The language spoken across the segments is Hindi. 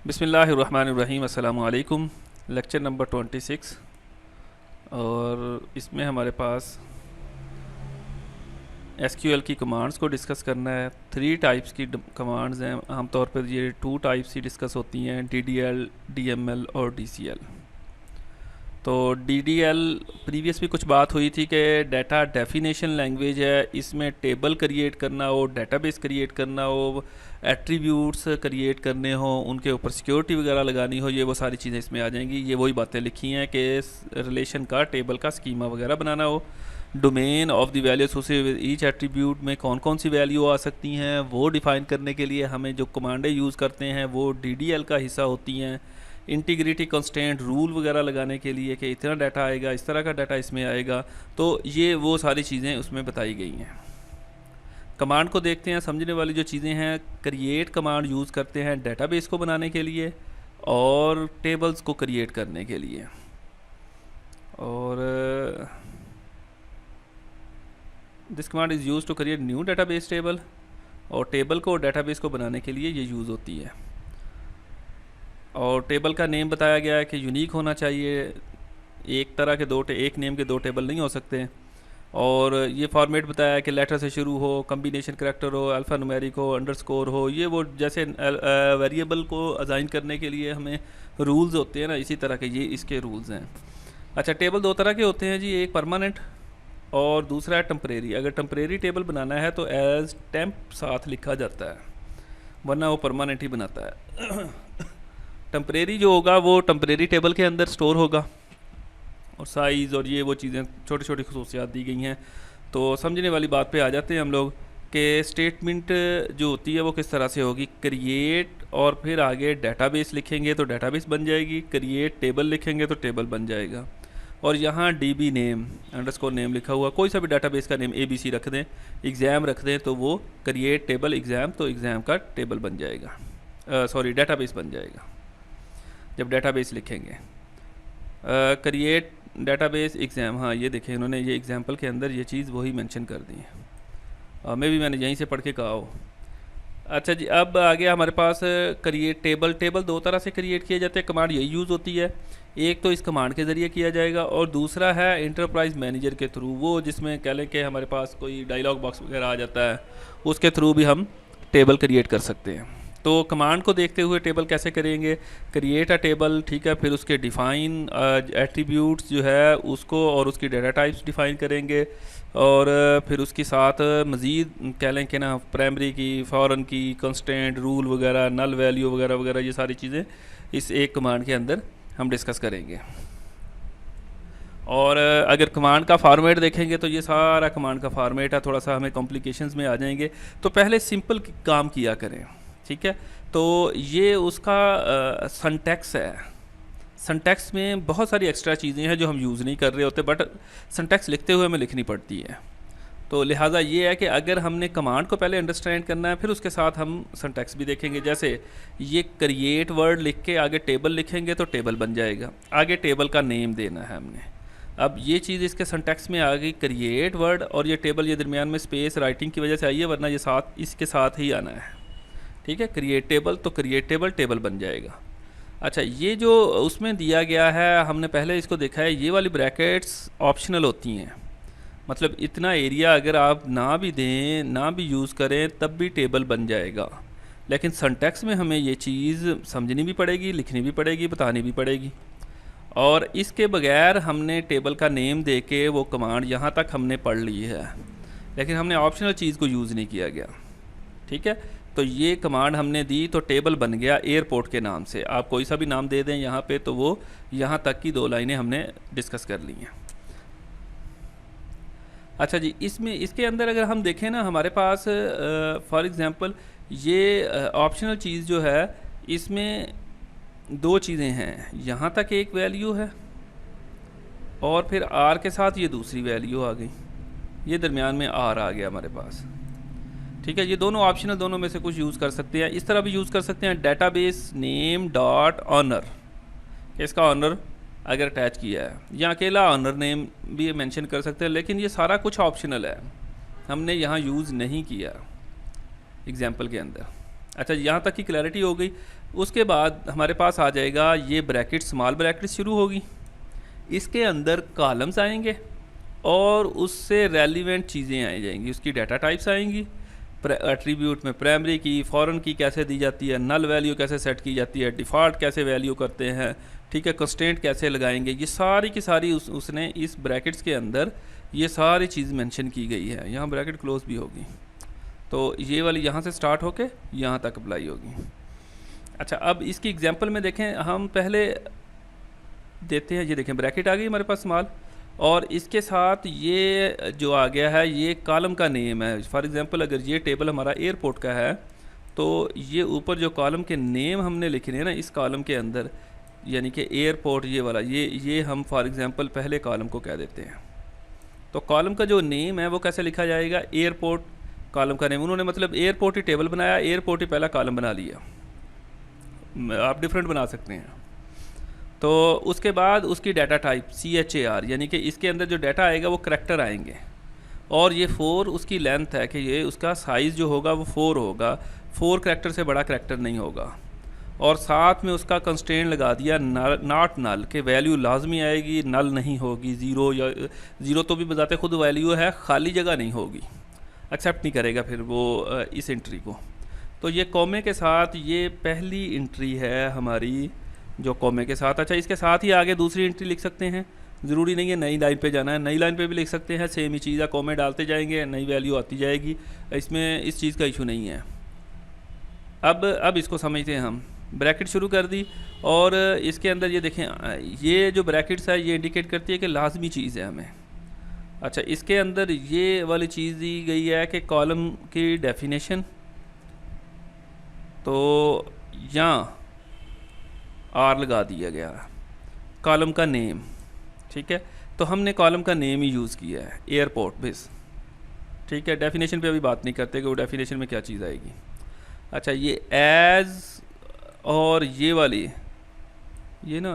बिस्मिल्लाहिर्रहमानिर्रहीम अस्सलामु अलैकुम। लेक्चर नंबर 26 और इसमें हमारे पास एसक्यूएल की कमांड्स को डिस्कस करना है। 3 टाइप्स की कमांड्स हैं, आमतौर पर ये 2 टाइप्स ही डिस्कस होती हैं, डीडीएल, डीएमएल और डीसीएल। तो डीडीएल प्रीवियस भी कुछ बात हुई थी कि डाटा डेफिनेशन लैंग्वेज है, इसमें टेबल क्रिएट करना हो, डाटाबेस क्रिएट करना हो, एट्रीब्यूट्स क्रिएट करने हो, उनके ऊपर सिक्योरिटी वगैरह लगानी हो, ये वो सारी चीज़ें इसमें आ जाएंगी। ये वही बातें लिखी हैं कि रिलेशन का, टेबल का स्कीमा वगैरह बनाना हो, domain of the value associated with each attribute में कौन कौन सी वैल्यू आ सकती हैं वो डिफ़ाइन करने के लिए हमें जो कमांडें यूज़ करते हैं वो डीडीएल का हिस्सा होती हैं। इंटीग्रिटी कंस्टेंट रूल वगैरह लगाने के लिए कि इतना डाटा आएगा, इस तरह का डाटा इसमें आएगा, तो ये वो सारी चीज़ें उसमें बताई गई हैं। कमांड को देखते हैं, समझने वाली जो चीज़ें हैं। क्रिएट कमांड यूज़ करते हैं डाटाबेस को बनाने के लिए और टेबल्स को क्रिएट करने के लिए। और this command is use to create new database table, और टेबल को डाटाबेस को बनाने के लिए ये यूज़ होती है। और टेबल का नेम बताया गया है कि यूनिक होना चाहिए, एक तरह के एक नेम के 2 टेबल नहीं हो सकते। और ये फॉर्मेट बताया है कि लेटर से शुरू हो, कम्बिनेशन करैक्टर हो, अल्फ़ा न्यूमेरिक हो, अंडरस्कोर हो, ये वो जैसे वेरिएबल को असाइन करने के लिए हमें रूल्स होते हैं ना, इसी तरह के ये इसके रूल्स हैं। अच्छा, टेबल 2 तरह के होते हैं जी, एक परमानेंट और दूसरा है टेम्परेरी। अगर टेम्परेरी टेबल बनाना है तो एज टेम्प साथ लिखा जाता है, वरना वो परमानेंट ही बनाता है। टेम्परेरी जो होगा वो टेम्परेरी टेबल के अंदर स्टोर होगा, और साइज़ और ये वो चीज़ें छोटी छोटी खसूसियात दी गई हैं। तो समझने वाली बात पे आ जाते हैं हम लोग कि स्टेटमेंट जो होती है वो किस तरह से होगी। क्रिएट और फिर आगे डाटाबेस लिखेंगे तो डाटाबेस बन जाएगी, क्रिएट टेबल लिखेंगे तो टेबल बन जाएगा। और यहाँ डीबी नेम अंडरस्कोर नेम लिखा हुआ, कोई सा भी डाटाबेस का नेम ABC रख दें, एग्ज़ाम रख दें, तो वो क्रिएट टेबल एग्ज़ाम, तो एग्ज़ाम का टेबल बन जाएगा, सॉरी डाटाबेस बन जाएगा जब डाटाबेस लिखेंगे। क्रिएट डाटाबेस एग्ज़ाम, हाँ ये देखें इन्होंने ये एग्जांपल के अंदर ये चीज़ वही मेंशन कर दी है, मैंने यहीं से पढ़ के कहा हो। अच्छा जी, अब आ गया हमारे पास क्रिएट टेबल। टेबल 2 तरह से क्रिएट किए जाते हैं, कमांड यही यूज़ होती है। एक तो इस कमांड के ज़रिए किया जाएगा और दूसरा है इंटरप्राइज मैनेजर के थ्रू, वो जिसमें कह लें कि हमारे पास कोई डायलॉग बॉक्स वगैरह आ जाता है, उसके थ्रू भी हम टेबल क्रिएट कर सकते हैं। तो कमांड को देखते हुए टेबल कैसे करेंगे, क्रिएट अ टेबल, ठीक है, फिर उसके डिफ़ाइन एट्रीब्यूट्स जो है उसको और उसकी डाटा टाइप्स डिफ़ाइन करेंगे, और फिर उसके साथ मज़ीद कह लें कि ना प्राइमरी की, फॉरेन की, कंस्टेंट, रूल वगैरह, नल वैल्यू वगैरह वगैरह, ये सारी चीज़ें इस एक कमांड के अंदर हम डिस्कस करेंगे। और अगर कमांड का फार्मेट देखेंगे तो ये सारा कमांड का फार्मेट है, थोड़ा सा हमें कॉम्प्लिकेशंस में आ जाएंगे, तो पहले सिंपल काम किया करें, ठीक है। तो ये उसका सिंटैक्स है। सिंटैक्स में बहुत सारी एक्स्ट्रा चीज़ें हैं जो हम यूज़ नहीं कर रहे होते, बट सिंटैक्स लिखते हुए हमें लिखनी पड़ती है। तो लिहाजा ये है कि अगर हमने कमांड को पहले अंडरस्टैंड करना है, फिर उसके साथ हम सिंटैक्स भी देखेंगे। जैसे ये क्रिएट वर्ड लिख के आगे टेबल लिखेंगे तो टेबल बन जाएगा, आगे टेबल का नेम देना है हमने। अब ये चीज़ इसके सिंटैक्स में आ गई, क्रिएट वर्ड और ये टेबल, ये दरमियान में स्पेस राइटिंग की वजह से आई है, वरना ये साथ इसके साथ ही आना है, ठीक है। क्रिएट टेबल तो क्रिएट टेबल, टेबल बन जाएगा। अच्छा, ये जो उसमें दिया गया है हमने पहले इसको देखा है, ये वाली ब्रैकेट्स ऑप्शनल होती हैं, मतलब इतना एरिया अगर आप ना भी दें, ना भी यूज़ करें, तब भी टेबल बन जाएगा। लेकिन सिंटैक्स में हमें ये चीज़ समझनी भी पड़ेगी, लिखनी भी पड़ेगी, बतानी भी पड़ेगी। और इसके बगैर हमने टेबल का नेम दे के वो कमांड यहाँ तक हमने पढ़ ली है, लेकिन हमने ऑप्शनल चीज़ को यूज़ नहीं किया गया, ठीक है। तो ये कमांड हमने दी तो टेबल बन गया एयरपोर्ट के नाम से। आप कोई सा भी नाम दे दें यहाँ पे, तो वो यहाँ तक की 2 लाइनें हमने डिस्कस कर ली हैं। अच्छा जी, इसमें इसके अंदर अगर हम देखें ना, हमारे पास फॉर एग्ज़ाम्पल ये ऑप्शनल चीज़ जो है, इसमें 2 चीज़ें हैं, यहाँ तक एक वैल्यू है और फिर आर के साथ ये दूसरी वैल्यू आ गई, ये दरमियान में आर आ गया हमारे पास, ठीक है। ये दोनों ऑप्शनल, दोनों में से कुछ यूज़ कर सकते हैं। इस तरह भी यूज़ कर सकते हैं, डाटाबेस नेम डॉट ऑनर, इसका ऑनर अगर अटैच किया है, या अकेला ऑनर नेम भी मेंशन कर सकते हैं, लेकिन ये सारा कुछ ऑप्शनल है, हमने यहाँ यूज़ नहीं किया एग्जाम्पल के अंदर। अच्छा, यहाँ तक की क्लैरिटी हो गई। उसके बाद हमारे पास आ जाएगा ये ब्रैकेट, स्मॉल ब्रैकेट शुरू होगी, इसके अंदर कॉलम्स आएंगे और उससे रेलिवेंट चीज़ें आ जाएंगी, उसकी डाटा टाइप्स आएंगी। एट्रीब्यूट में प्राइमरी की, फॉरेन की कैसे दी जाती है, नल वैल्यू कैसे सेट की जाती है, डिफ़ॉल्ट कैसे वैल्यू करते हैं, ठीक है, कंस्ट्रेंट कैसे लगाएंगे, ये सारी की सारी उसने इस ब्रैकेट्स के अंदर ये सारी चीज़ मेंशन की गई है। यहाँ ब्रैकेट क्लोज भी होगी, तो ये वाली यहाँ से स्टार्ट होके यहाँ तक अप्लाई होगी। अच्छा, अब इसकी एग्जांपल में देखें, हम पहले देते हैं, ये देखें ब्रैकेट आ गई हमारे पास स्मॉल, और इसके साथ ये जो आ गया है ये कॉलम का नेम है। फॉर एग्जांपल अगर ये टेबल हमारा एयरपोर्ट का है तो ये ऊपर जो कॉलम के नेम हमने लिखे हैं ना इस कॉलम के अंदर, यानी कि एयरपोर्ट ये वाला, ये हम फॉर एग्जांपल पहले कॉलम को कह देते हैं। तो कॉलम का जो नेम है वो कैसे लिखा जाएगा, एयरपोर्ट कॉलम का नेम। उन्होंने मतलब एयरपोर्ट ही टेबल बनाया, एयरपोर्ट ही पहला कॉलम बना लिया, आप डिफरेंट बना सकते हैं। तो उसके बाद उसकी डाटा टाइप CHAR, यानी कि इसके अंदर जो डाटा आएगा वो करैक्टर आएंगे, और ये 4 उसकी लेंथ है कि ये उसका साइज़ जो होगा वो 4 होगा, 4 करैक्टर से बड़ा करैक्टर नहीं होगा। और साथ में उसका कंस्ट्रेंट लगा दिया नॉट नल, के वैल्यू लाजमी आएगी, नल नहीं होगी, ज़ीरो या ज़ीरो तो भी बजाते खुद वैल्यू है, खाली जगह नहीं होगी, एक्सेप्ट नहीं करेगा फिर वो इस एंट्री को। तो ये कॉमे के साथ ये पहली एंट्री है हमारी जो कॉमे के साथ। अच्छा, इसके साथ ही आगे दूसरी एंट्री लिख सकते हैं, ज़रूरी नहीं है नई लाइन पे जाना है, नई लाइन पे भी लिख सकते हैं, सेम ही चीज़ है, कॉमे डालते जाएंगे, नई वैल्यू आती जाएगी, इसमें इस चीज़ का इशू नहीं है। अब इसको समझते हैं हम। ब्रैकेट शुरू कर दी और इसके अंदर ये देखें, ये जो ब्रैकेट्स है ये इंडिकेट करती है कि लाजमी चीज़ है हमें। अच्छा, इसके अंदर ये वाली चीज़ दी गई है कि कॉलम की डेफिनेशन, तो यहाँ R लगा दिया गया, कॉलम का नेम, ठीक है, तो हमने कॉलम का नेम ही यूज़ किया है एयरपोर्ट बेस, ठीक है। डेफिनेशन पे अभी बात नहीं करते कि वो डेफिनेशन में क्या चीज़ आएगी। अच्छा, ये एज और ये वाली ये ना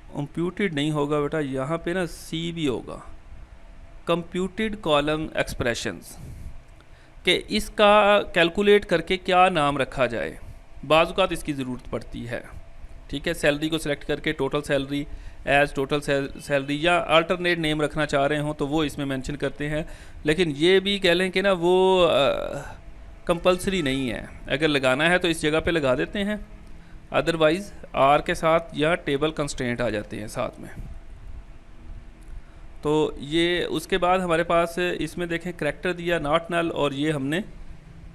कंप्यूटेड नहीं होगा बेटा, यहाँ पे ना C भी होगा, कंप्यूटेड कॉलम एक्सप्रेशंस, कि इसका कैलकुलेट करके क्या नाम रखा जाए, बाज़ इसकी ज़रूरत पड़ती है, ठीक है। सैलरी को सिलेक्ट करके total salary, as total salary, या अल्टरनेट नेम रखना चाह रहे हों तो वो इसमें मेंशन करते हैं। लेकिन ये भी कह लें कि ना वो कंपलसरी नहीं है, अगर लगाना है तो इस जगह पे लगा देते हैं, अदरवाइज़ R के साथ या टेबल कंस्ट्रेंट आ जाते हैं साथ में। तो ये उसके बाद हमारे पास इसमें देखें करैक्टर दिया नॉट नल, और ये हमने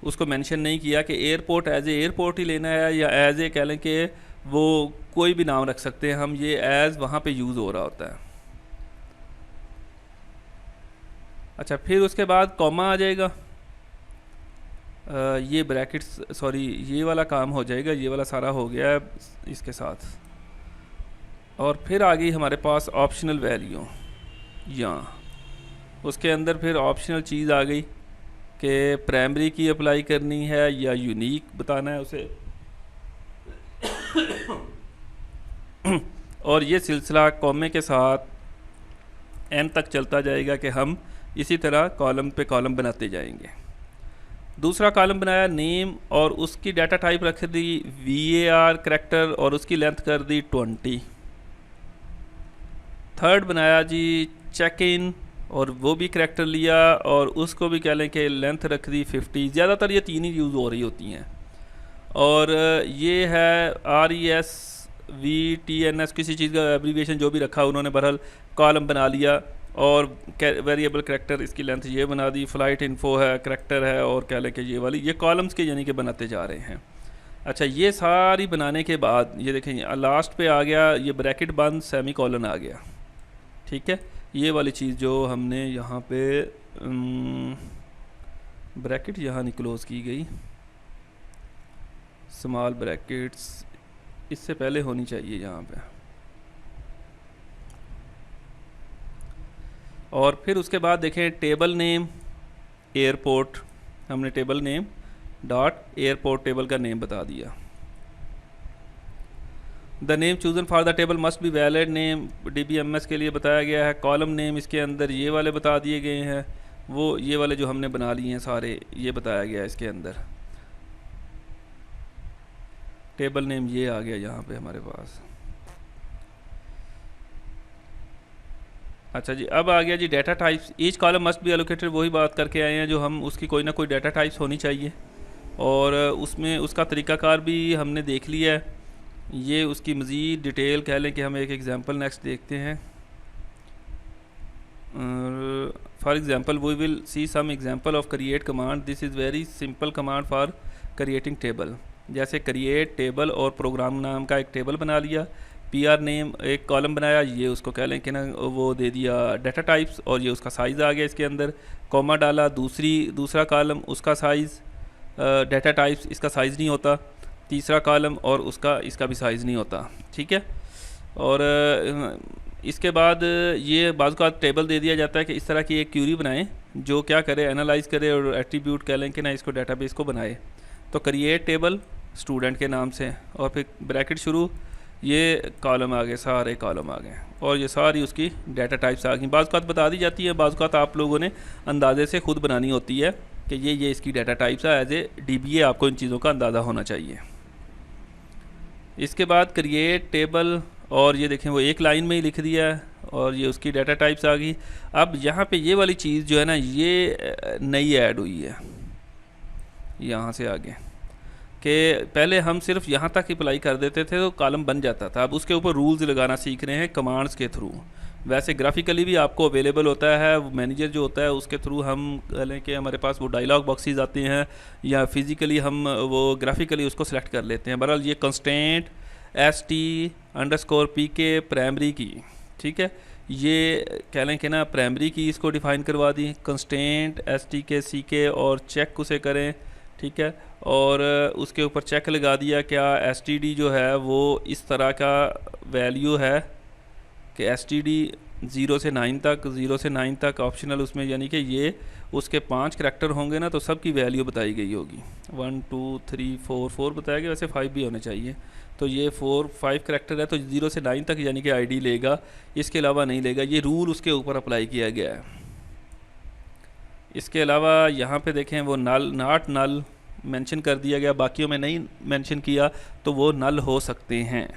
उसको मेंशन नहीं किया कि एयरपोर्ट एज ए एयरपोर्ट ही लेना है या एज ए कह लें कि वो कोई भी नाम रख सकते हैं हम, ये एज वहाँ पे यूज़ हो रहा होता है। अच्छा, फिर उसके बाद कॉमा आ जाएगा, ये ब्रैकेट्स, सॉरी ये वाला काम हो जाएगा, ये वाला सारा हो गया है इसके साथ। और फिर आ गई हमारे पास ऑप्शनल वैल्यू, यहाँ उसके अंदर फिर ऑप्शनल चीज़ आ गई कि प्राइमरी की अप्लाई करनी है या यूनिक बताना है उसे और ये सिलसिला कॉमे के साथ एन तक चलता जाएगा कि हम इसी तरह कॉलम पे कॉलम बनाते जाएंगे। दूसरा कॉलम बनाया नेम, और उसकी डाटा टाइप रख दी VAR करैक्टर, और उसकी लेंथ कर दी 20। थर्ड बनाया जी चेक इन, और वो भी करैक्टर लिया और उसको भी कह लें कि लेंथ रख दी 50। ज़्यादातर ये 3 ही यूज़ हो रही होती हैं। और ये है RESVTNS, किसी चीज़ का एब्रीविएशन जो भी रखा उन्होंने, बहरहाल कॉलम बना लिया। और वेरिएबल करैक्टर, इसकी लेंथ ये बना दी, फ्लाइट इन्फो है, करैक्टर है, और कह लें कि ये वाली, ये कॉलम्स के यानी कि बनाते जा रहे हैं। अच्छा, ये सारी बनाने के बाद ये देखें लास्ट पे आ गया ये ब्रैकेट बंद, सेमी कॉलन आ गया, ठीक है। ये वाली चीज़ जो हमने यहाँ पे ब्रैकेट यहाँ नहीं क्लोज़ की गई, स्मॉल ब्रैकेट्स इससे पहले होनी चाहिए यहाँ पे। और फिर उसके बाद देखें टेबल नेम एयरपोर्ट, हमने table name dot airport table का नेम बता दिया। The name chosen for the table must be valid name, DBMS के लिए बताया गया है। कॉलम नेम इसके अंदर ये वाले बता दिए गए हैं, वो ये वाले जो हमने बना लिए हैं सारे, ये बताया गया है इसके अंदर। टेबल नेम ये आ गया यहाँ पे हमारे पास। अच्छा जी, अब आ गया जी data types. Each column must be allocated, वही बात करके आए हैं जो हम, उसकी कोई ना कोई डाटा टाइप्स होनी चाहिए, और उसमें उसका तरीक़ाकार भी हमने देख लिया है। ये उसकी मज़ीद डिटेल कह लें कि हम एक एग्ज़ाम्पल नेक्स्ट देखते हैं। For example we will see some example of create command. This is very simple command for creating table. जैसे क्रिएट टेबल और प्रोग्राम नाम का एक टेबल बना लिया, पीआर नेम एक कॉलम बनाया, ये उसको कह लें कि ना वो दे दिया डाटा टाइप्स, और ये उसका साइज़ आ गया इसके अंदर, कॉमा डाला, दूसरा कॉलम उसका साइज़, डाटा टाइप्स इसका साइज़ नहीं होता, तीसरा कॉलम और इसका भी साइज़ नहीं होता, ठीक है। और इसके बाद ये बाज़ का टेबल दे दिया जाता है कि इस तरह की एक क्यूरी बनाएं जो क्या करे, एनालाइज़ करे और एट्रीब्यूट कह लें कि ना इसको डाटाबेस को बनाए। तो क्रिएट टेबल स्टूडेंट के नाम से, और फिर ब्रैकेट शुरू, ये कॉलम आ गए, सारे कॉलम आ गए, और ये सारी उसकी डाटा टाइप्स आ गई। बाज़ बात बता दी जाती है, बाज़ बात आप लोगों ने अंदाजे से ख़ुद बनानी होती है कि ये इसकी डाटा टाइप्स है। एज ए DBA आपको इन चीज़ों का अंदाज़ा होना चाहिए। इसके बाद क्रिएट टेबल, और ये देखें वो एक लाइन में ही लिख दिया है, और ये उसकी डाटा टाइप्स आ गई। अब यहाँ पे ये वाली चीज़ जो है ना, ये नई ऐड हुई है यहाँ से आगे, कि पहले हम सिर्फ यहाँ तक अप्लाई कर देते थे तो कॉलम बन जाता था। अब उसके ऊपर रूल्स लगाना सीख रहे हैं कमांड्स के थ्रू। वैसे ग्राफिकली भी आपको अवेलेबल होता है, मैनेजर जो होता है उसके थ्रू हम कह लें कि हमारे पास वो डायलॉग बॉक्सेस आते हैं, या फिज़िकली हम वो ग्राफिकली उसको सेलेक्ट कर लेते हैं। बहरहाल ये कंस्टेंट st_pk प्राइमरी की, ठीक है, ये कह लें कि ना प्राइमरी की इसको डिफ़ाइन करवा दी, कंस्टेंट stk और चेक उसे करें, ठीक है, और उसके ऊपर चेक लगा दिया क्या std जो है वो इस तरह का वैल्यू है कि std 0 से 9 तक ऑप्शनल उसमें, यानी कि ये उसके 5 करैक्टर होंगे ना तो सब की वैल्यू बताई गई होगी। 1 2 3 4 बताया गया, वैसे 5 भी होने चाहिए। तो ये 5 करैक्टर है, तो 0 से 9 तक यानी कि आईडी लेगा, इसके अलावा नहीं लेगा। ये रूल उसके ऊपर अप्लाई किया गया है। इसके अलावा यहाँ पे देखें वो नॉट नल मेंशन कर दिया गया, बाकियों में नहीं मेंशन किया तो वो नल हो सकते हैं।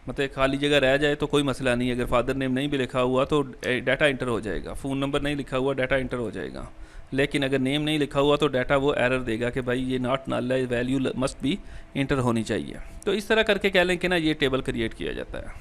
मतलब खाली जगह रह जाए तो कोई मसला नहीं, अगर फादर नेम नहीं भी लिखा हुआ तो डाटा इंटर हो जाएगा, फ़ोन नंबर नहीं लिखा हुआ डाटा इंटर हो जाएगा। लेकिन अगर नेम नहीं लिखा हुआ तो डाटा वो एरर देगा कि भाई ये नॉट नल है, वैल्यू मस्ट भी इंटर होनी चाहिए। तो इस तरह करके कह लें कि ना ये टेबल क्रिएट किया जाता है।